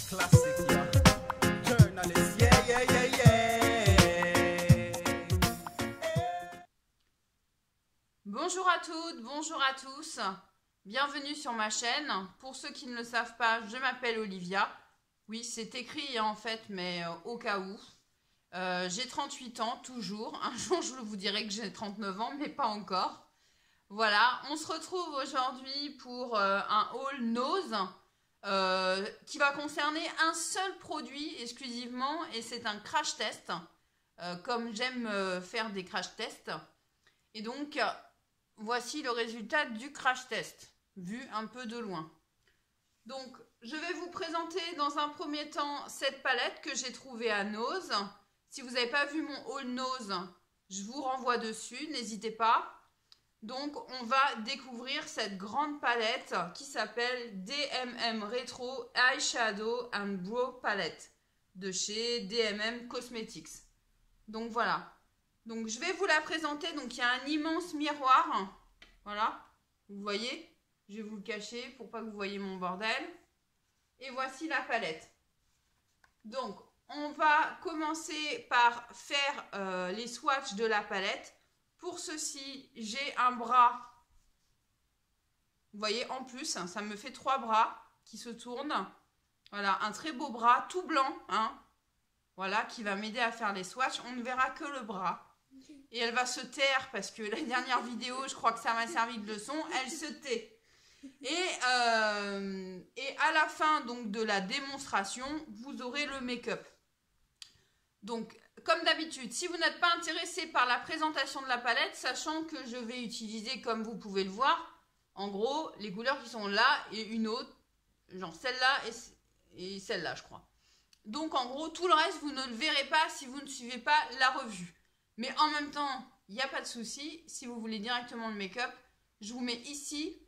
classic, yeah. Journalist, yeah, yeah, yeah, yeah. Bonjour à toutes, bonjour à tous. Bienvenue sur ma chaîne. Pour ceux qui ne le savent pas, je m'appelle Olivia. Oui, c'est écrit en fait, mais au cas où. J'ai 38 ans, toujours. Un jour, je vous dirai que j'ai 39 ans, mais pas encore. Voilà, on se retrouve aujourd'hui pour un haul nose qui va concerner un seul produit exclusivement et c'est un crash test, comme j'aime faire des crash tests. Et donc, voici le résultat du crash test, vu un peu de loin. Donc, je vais vous présenter dans un premier temps cette palette que j'ai trouvée à Nose. Si vous n'avez pas vu mon haul Nose, je vous renvoie dessus, n'hésitez pas. Donc, on va découvrir cette grande palette qui s'appelle DMM Retro Eyeshadow and Brow Palette de chez DMM Cosmetics. Donc, voilà. Donc, je vais vous la présenter. Donc, il y a un immense miroir. Voilà. Vous voyez? Je vais vous le cacher pour pas que vous voyez mon bordel. Et voici la palette. Donc, on va commencer par faire les swatchs de la palette. Pour ceci, j'ai un bras, vous voyez, en plus, ça me fait 3 bras qui se tournent. Voilà, un très beau bras, tout blanc, hein. Voilà, qui va m'aider à faire les swatchs. On ne verra que le bras. Et elle va se taire parce que la dernière vidéo, je crois que ça m'a servi de leçon, elle se tait. Et à la fin donc, de la démonstration, vous aurez le make-up. Donc, comme d'habitude, si vous n'êtes pas intéressé par la présentation de la palette, sachant que je vais utiliser, comme vous pouvez le voir, en gros, les couleurs qui sont là et une autre, genre celle-là et celle-là, je crois. Donc, en gros, tout le reste, vous ne le verrez pas si vous ne suivez pas la revue. Mais en même temps, il n'y a pas de souci. Si vous voulez directement le make-up, je vous mets ici,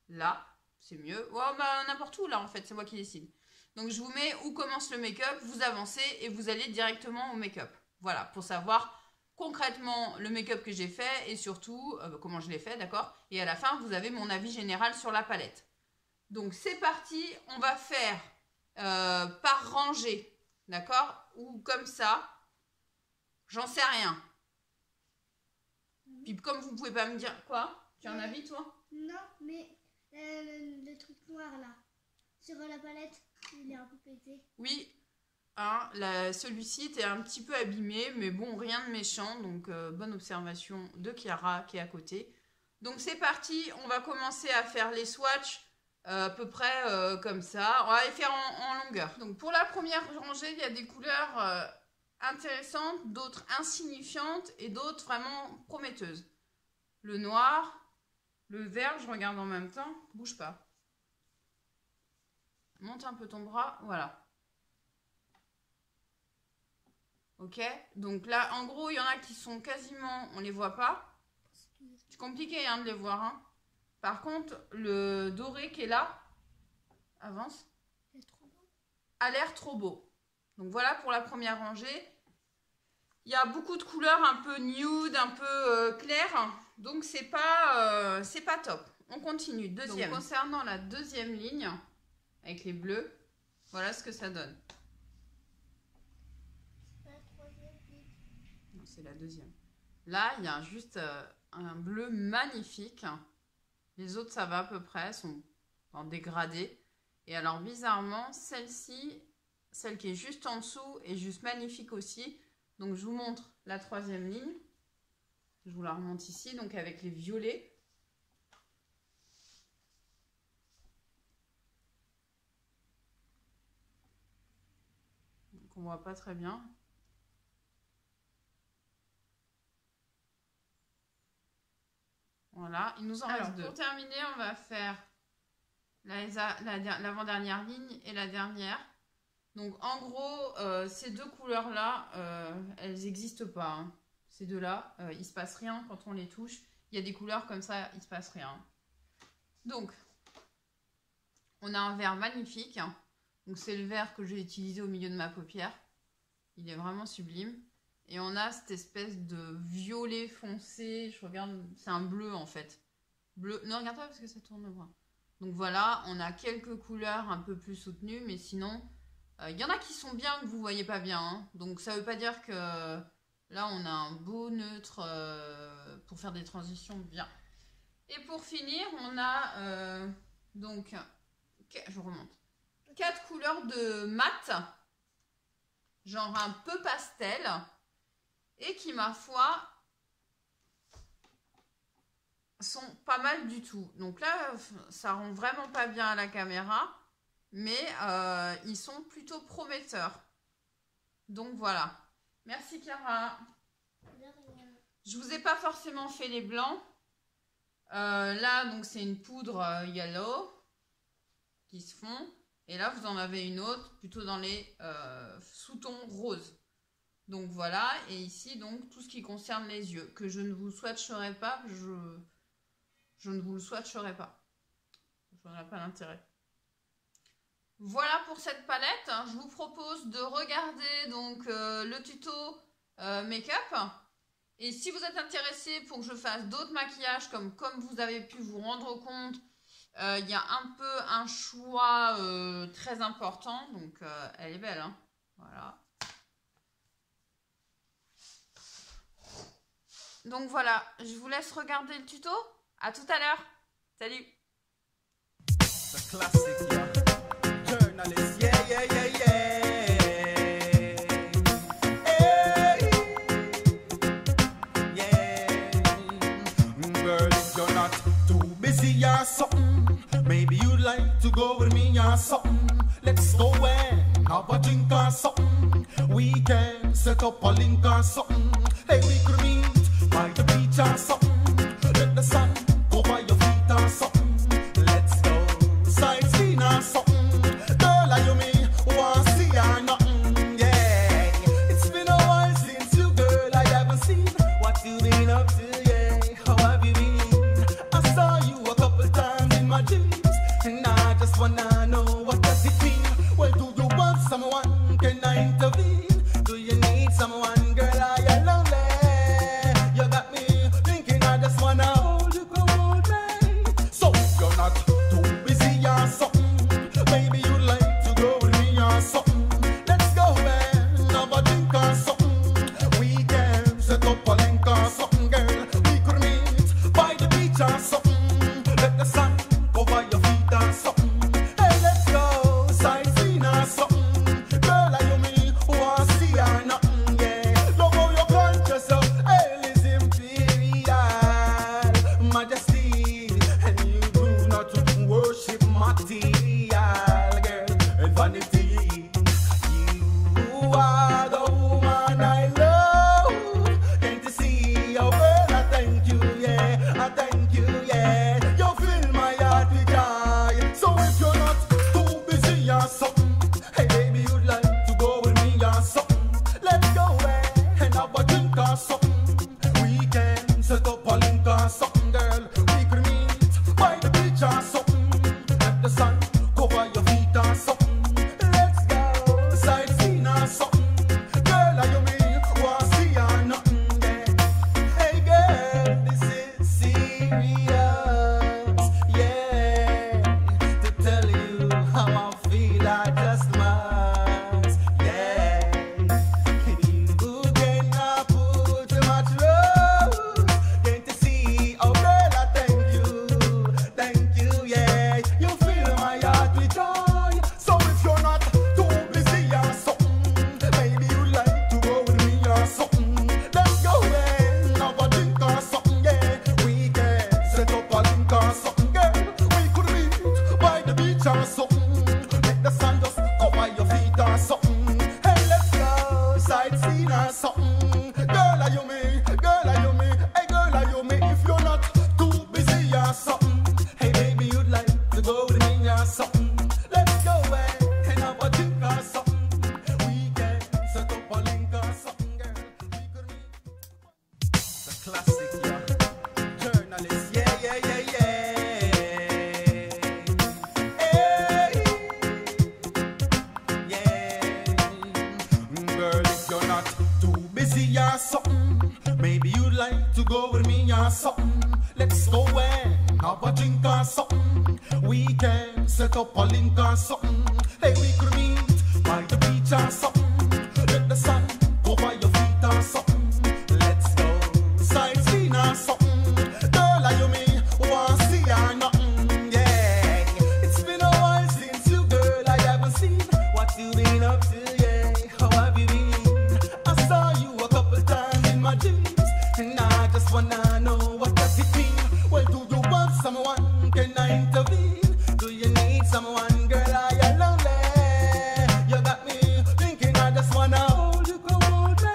là, c'est mieux. Oh, bah, n'importe où, là, en fait, c'est moi qui décide. Donc, je vous mets où commence le make-up, vous avancez et vous allez directement au make-up. Voilà, pour savoir concrètement le make-up que j'ai fait et surtout comment je l'ai fait, d'accord? Et à la fin, vous avez mon avis général sur la palette. Donc, c'est parti. On va faire par rangée, d'accord? Ou comme ça. J'en sais rien. Puis, comme vous ne pouvez pas me dire... Quoi? Tu as un avis, toi? Non, mais le truc noir, là, sur la palette, il est un peu pété. Oui, hein, celui-ci était un petit peu abîmé, mais bon, rien de méchant. Donc, bonne observation de Chiara qui est à côté. Donc, c'est parti. On va commencer à faire les swatchs à peu près comme ça. On va les faire en longueur. Donc, pour la première rangée, il y a des couleurs intéressantes, d'autres insignifiantes et d'autres vraiment prometteuses. Le noir, le vert, je regarde en même temps. Bouge pas. Monte un peu ton bras, voilà. Ok, donc là, en gros, il y en a qui sont quasiment, on les voit pas. C'est compliqué hein, de les voir. Hein. Par contre, le doré qui est là, avance, a l'air trop beau. Donc voilà pour la première rangée. Il y a beaucoup de couleurs un peu nude, un peu claires. Donc c'est pas top. On continue. Deuxième. Donc, concernant la deuxième ligne, avec les bleus, voilà ce que ça donne. Non, c'est la deuxième. Là, il y a juste un bleu magnifique. Les autres, ça va à peu près, sont en dégradé. Et alors, bizarrement, celle-ci, celle qui est juste en dessous, est juste magnifique aussi. Donc, je vous montre la troisième ligne. Je vous la remonte ici, donc avec les violets. On voit pas très bien. Voilà, il nous en reste deux. Pour terminer, on va faire l'avant-dernière ligne et la dernière. Donc en gros, ces deux couleurs-là, elles n'existent pas. Hein. Ces deux-là, il ne se passe rien quand on les touche. Il y a des couleurs comme ça, il ne se passe rien. Donc, on a un vert magnifique. Donc c'est le vert que j'ai utilisé au milieu de ma paupière. Il est vraiment sublime. Et on a cette espèce de violet foncé. Je regarde, c'est un bleu en fait. Bleu. Ne regarde pas parce que ça tourne le bras. Donc voilà, on a quelques couleurs un peu plus soutenues. Mais sinon, Il y en a qui sont bien que vous voyez pas bien, hein. Donc ça veut pas dire que là on a un beau neutre pour faire des transitions bien. Et pour finir, on a donc, je remonte, 4 couleurs de mat, genre un peu pastel, et qui ma foi sont pas mal du tout. Donc là, ça rend vraiment pas bien à la caméra, mais ils sont plutôt prometteurs. Donc voilà. Merci Clara. Je vous ai pas forcément fait les blancs. Là, donc c'est une poudre yellow qui se fond. Et là, vous en avez une autre plutôt dans les sous-tons roses. Donc voilà. Et ici, donc tout ce qui concerne les yeux, que je ne vous swatcherai pas. Je ne vous le swatcherai pas. Ça n'a pas d'intérêt. Voilà pour cette palette. Je vous propose de regarder donc le tuto make-up. Et si vous êtes intéressé pour que je fasse d'autres maquillages, comme vous avez pu vous rendre compte, il y a un peu un choix très important. Donc elle est belle, hein. Voilà. Donc voilà, je vous laisse regarder le tuto. À tout à l'heure. Salut. The classic, yeah. Journalist, yeah, yeah, yeah, yeah. Hey, yeah. Girl, if you're not too busy or something, maybe you'd like to go with me or something. Let's go and have a drink or something. We can set up a link or something. Hey, we could meet by the beach or something. Let the sun go by your feet or something. Let's go sightseeing or something. Girl, are you me? Want to see or nothing? Yeah. It's been a while since you, girl. I haven't seen what you been up to. Yeah. How have you been? I saw you a couple times in my dreams, and I just wanna know what does it mean. Well, do you want someone? Can I intervene? Do you need someone, girl? Are you lonely? You got me thinking I just wanna hold you, come hold me. So you're not too busy or something. Maybe you'd like to go with me or something. Let's go and have a drink or something. We can set up a link or something, girl. We could meet by the beach or something. Let the sun go by your feet or something. Hey, let's go sightseeing or something. Girl, are you me? Want to see or nothing? Yeah. Love how you're conscious of hell is imperial majesty, and you do not worship material, girl, and vanity. You are the woman I love. Can't you see, oh girl, I thank you, yeah, I thank you, yeah. You fill my heart with joy. So if you're not too busy or something, hey baby, you'd like to go with me or something. Let's go and have a drink or something. We can set up a link or something, girl. We could meet by the beach or something. Let the sun cover your feet or something. Let's go sightseeing or something. Girl, are you me? Want to see or nothing? Yeah. Hey girl, this is serious. Yeah. To tell you how I feel, I just must. Yeah. You cannot put too much love. Can't you see? Oh girl, I thank you, yeah. You fill my heart with joy. So if you're not too busy or something, maybe you'd like to go with me or something. Let's go and have a drink or something, yeah. We can set up a link or something, girl. We could meet by the beach or something. Let the sun just cover your feet or something. Hey, let's go sightseeing or something. Girl, are you me? Girl, are you me? Hey, girl, are you me? If you're not too busy or something, hey, baby, you'd like to go with me or something. Let's go and have a drink or something. We can set up a link or something, girl. We could meet. The classic, yeah. Journalist, yeah, yeah, yeah, yeah. Hey, yeah. Girl, if you're not too busy or something, maybe you'd like to go with me or something. Let's go and have a drink or something. We can set up a link or something. Hey, we could meet by the beach or something. Let the sun cover your feet or something. Let's go sightseeing or something. Girl, are you me? Want to see or nothing? Yeah, it's been a while since you, girl. I haven't seen what you been up to. Yeah, how have you been? I saw you a couple times in my dreams, and I just wanna know what does it mean. Well, do you want someone? Can I intervene? Do you need someone, girl? Are you lonely? You got me thinking I just wanna hold you, come hold me.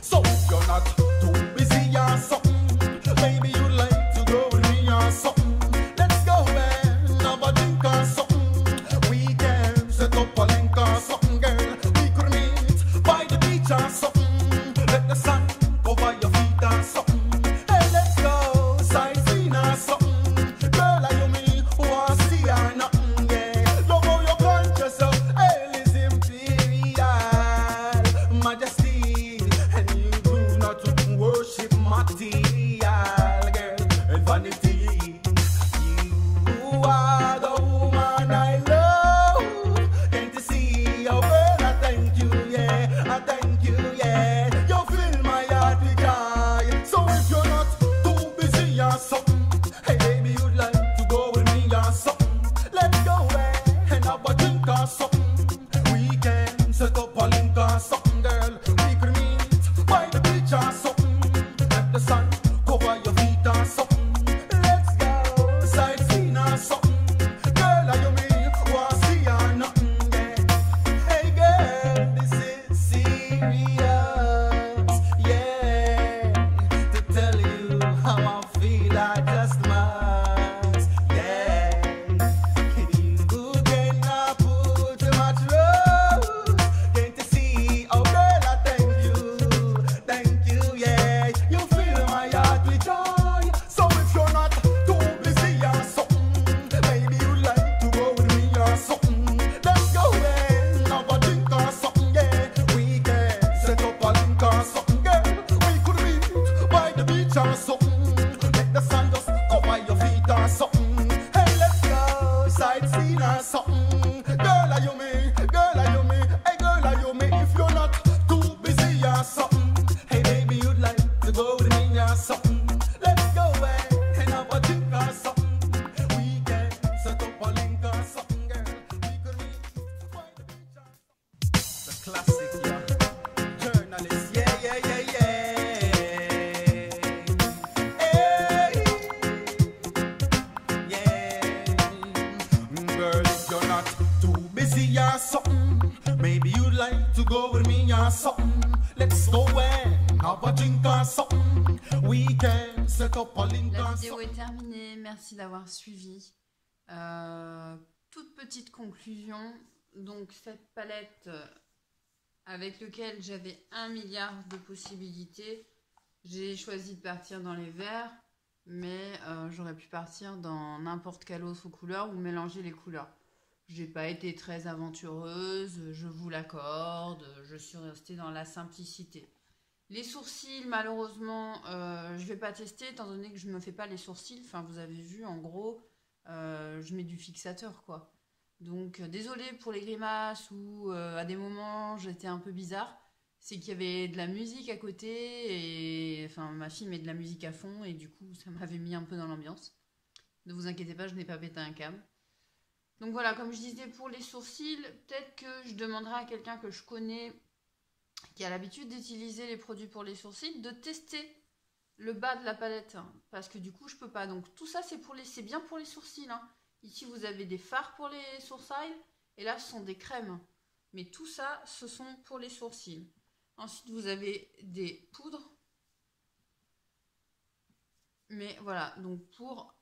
So if you're not too busy or something, maybe you'd like to go with me or something. Let's go and have a drink or something. We can set up a link or something, girl. We could meet by the beach or something. Let the sun cover your feet or something. Hey, let's go sightseeing or something. Girl, are you me? Want to see or nothing? Yeah, love how you conscious of hell is imperial majesty, and you do not worship material, girl, and vanity. You are the woman I love. Can't you see, oh girl, I thank you, yeah, I thank you, yeah. You fill my heart with joy. So if you're not too busy or something, hey baby, you'd like to go with me or something. Let's go and have a drink or something. We can set up a link or something, girl. We could meet by the beach or something. Let the sun cover your feet or something. Let's go sightseeing or something. Girl, are you me? Want to see or nothing? Yeah. Hey girl, this is serious. Yeah, to tell you how I feel, I just must. Yeah, you cannot put too much love. Can't you see? Oh girl, I thank you, yeah. You fill my heart with joy. So if you're not too busy or something, maybe you'd like to go with me or something. Let's go and have a drink or something, yeah. We can set up a link or something, girl. We could meet by the beach or something. Let the sun just cover your feet or something. Hey, let's go sightseeing or something. Girl, are you me? Girl, are you me? Hey, girl, are you me? If you're not too busy or something, hey, baby, you'd like to go with me or something. Let's go and have a drink or something. We can set up a link or something, girl. We could meet by the beach or something. The classic, yeah. Journalist, yeah, yeah, yeah, yeah. Hey, yeah. Girl, if you're not too busy or something, maybe you'd like to go with me or something. Let's go and have a drink or something. We can set up a link La or vidéo something. est terminée, merci d'avoir suivi. Toute petite conclusion, donc cette palette avec laquelle j'avais 1 milliard de possibilités, j'ai choisi de partir dans les verts, mais j'aurais pu partir dans n'importe quelle autre couleur ou mélanger les couleurs. J'ai pas été très aventureuse, je vous l'accorde, je suis restée dans la simplicité. Les sourcils, malheureusement, je vais pas tester étant donné que je me fais pas les sourcils. Enfin, vous avez vu, en gros, je mets du fixateur, quoi. Donc, désolée pour les grimaces ou à des moments j'étais un peu bizarre. C'est qu'il y avait de la musique à côté et enfin, ma fille met de la musique à fond et du coup, ça m'avait mis un peu dans l'ambiance. Ne vous inquiétez pas, je n'ai pas pété un câble. Donc voilà, comme je disais pour les sourcils, peut-être que je demanderai à quelqu'un que je connais qui a l'habitude d'utiliser les produits pour les sourcils, de tester le bas de la palette, hein, parce que du coup je peux pas. Donc tout ça c'est bien pour les sourcils, hein. Ici vous avez des fards pour les sourcils et là ce sont des crèmes, mais tout ça ce sont pour les sourcils. Ensuite vous avez des poudres, mais voilà, donc pour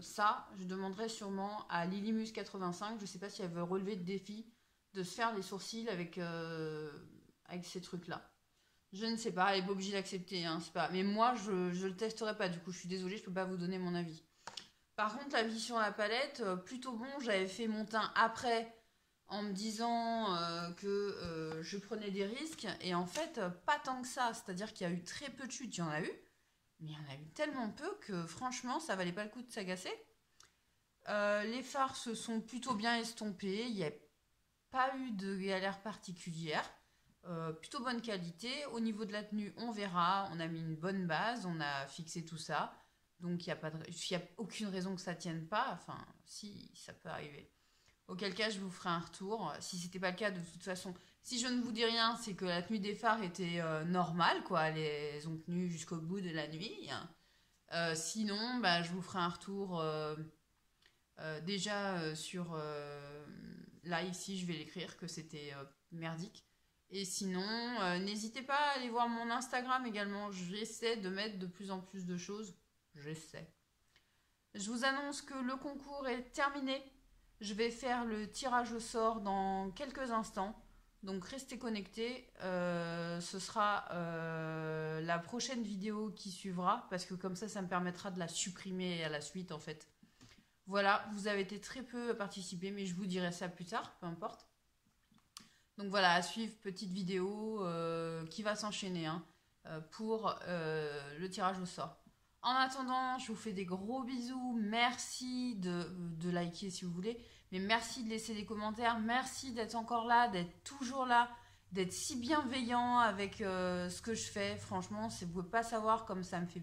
ça je demanderai sûrement à Lilymus85, je sais pas si elle veut relever le défi de se faire les sourcils avec ces trucs là. Je ne sais pas, elle est pas obligée d'accepter, hein, c'est pas. Mais moi je le testerai pas, du coup je suis désolée, je peux pas vous donner mon avis. Par contre l'avis sur la palette, plutôt bon, j'avais fait mon teint après en me disant que je prenais des risques et en fait pas tant que ça, c'est-à-dire qu'il y a eu très peu de chutes, il y en a eu, mais il y en a eu tellement peu que franchement ça valait pas le coup de s'agacer. Les fards se sont plutôt bien estompés, il y a pas eu de galère particulière. Plutôt bonne qualité. Au niveau de la tenue, on verra. On a mis une bonne base, on a fixé tout ça. Donc, il n'y a aucune raison que ça tienne pas. Enfin, si, ça peut arriver. Auquel cas, je vous ferai un retour. Si c'était pas le cas, de toute façon, si je ne vous dis rien, c'est que la tenue des phares était normale, quoi. Elles ont tenu jusqu'au bout de la nuit. Sinon, bah, je vous ferai un retour déjà sur... là, ici, je vais l'écrire que c'était merdique. Et sinon, n'hésitez pas à aller voir mon Instagram également. J'essaie de mettre de plus en plus de choses. J'essaie. Je vous annonce que le concours est terminé. Je vais faire le tirage au sort dans quelques instants. Donc restez connectés. Ce sera la prochaine vidéo qui suivra. Parce que comme ça me permettra de la supprimer à la suite en fait. Voilà, vous avez été très peu à participer. Mais je vous dirai ça plus tard, peu importe. Donc voilà, à suivre, petite vidéo qui va s'enchaîner hein, pour le tirage au sort. En attendant, je vous fais des gros bisous. Merci de liker si vous voulez. Mais merci de laisser des commentaires. Merci d'être encore là, d'être toujours là, d'être si bienveillant avec ce que je fais. Franchement, vous ne pouvez pas savoir comme ça me fait...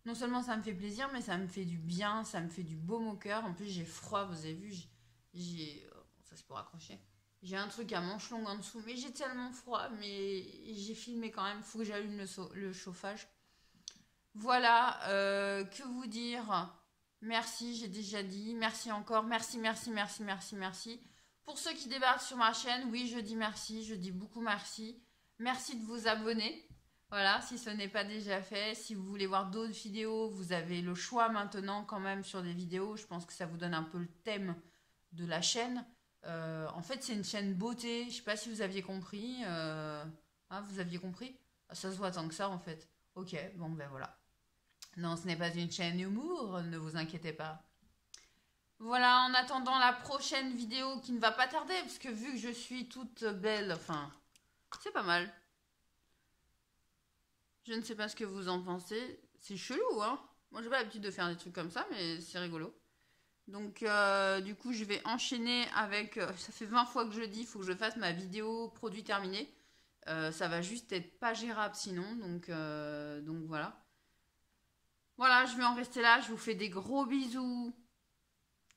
Non seulement ça me fait plaisir, mais ça me fait du bien, ça me fait du baume au cœur. En plus, j'ai froid, vous avez vu. Ça c'est pour accrocher. J'ai un truc à manches longues en dessous, mais j'ai tellement froid, mais j'ai filmé quand même. Faut que j'allume le chauffage. Voilà, que vous dire? Merci, j'ai déjà dit. Merci encore. Merci, merci, merci, merci, merci. Pour ceux qui débarquent sur ma chaîne, oui, je dis merci. Je dis beaucoup merci. Merci de vous abonner. Voilà, si ce n'est pas déjà fait. Si vous voulez voir d'autres vidéos, vous avez le choix maintenant quand même sur des vidéos. Je pense que ça vous donne un peu le thème de la chaîne. En fait, c'est une chaîne beauté. Je sais pas si vous aviez compris. Hein, vous aviez compris? Ça se voit tant que ça, en fait. Ok, bon, ben voilà. Non, ce n'est pas une chaîne humour, ne vous inquiétez pas. Voilà, en attendant la prochaine vidéo qui ne va pas tarder, parce que vu que je suis toute belle, enfin, c'est pas mal. Je ne sais pas ce que vous en pensez. C'est chelou, hein? Moi, j'ai pas l'habitude de faire des trucs comme ça, mais c'est rigolo. Donc, du coup, je vais enchaîner avec... ça fait 20 fois que je dis, il faut que je fasse ma vidéo produit terminé. Ça va juste être pas gérable sinon, donc voilà. Voilà, je vais en rester là. Je vous fais des gros bisous.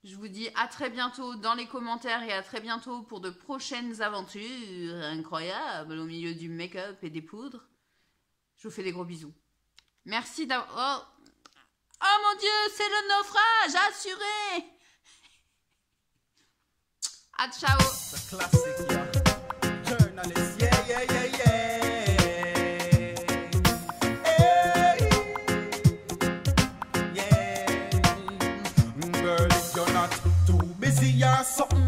Je vous dis à très bientôt dans les commentaires et à très bientôt pour de prochaines aventures incroyables au milieu du make-up et des poudres. Je vous fais des gros bisous. Merci d'avoir... Oh mon Dieu, c'est le naufrage assuré. Ah, ciao. The classic, yeah. Journalist, yeah, yeah, yeah, yeah. Hey, yeah. Girl, if you're not too busy or something,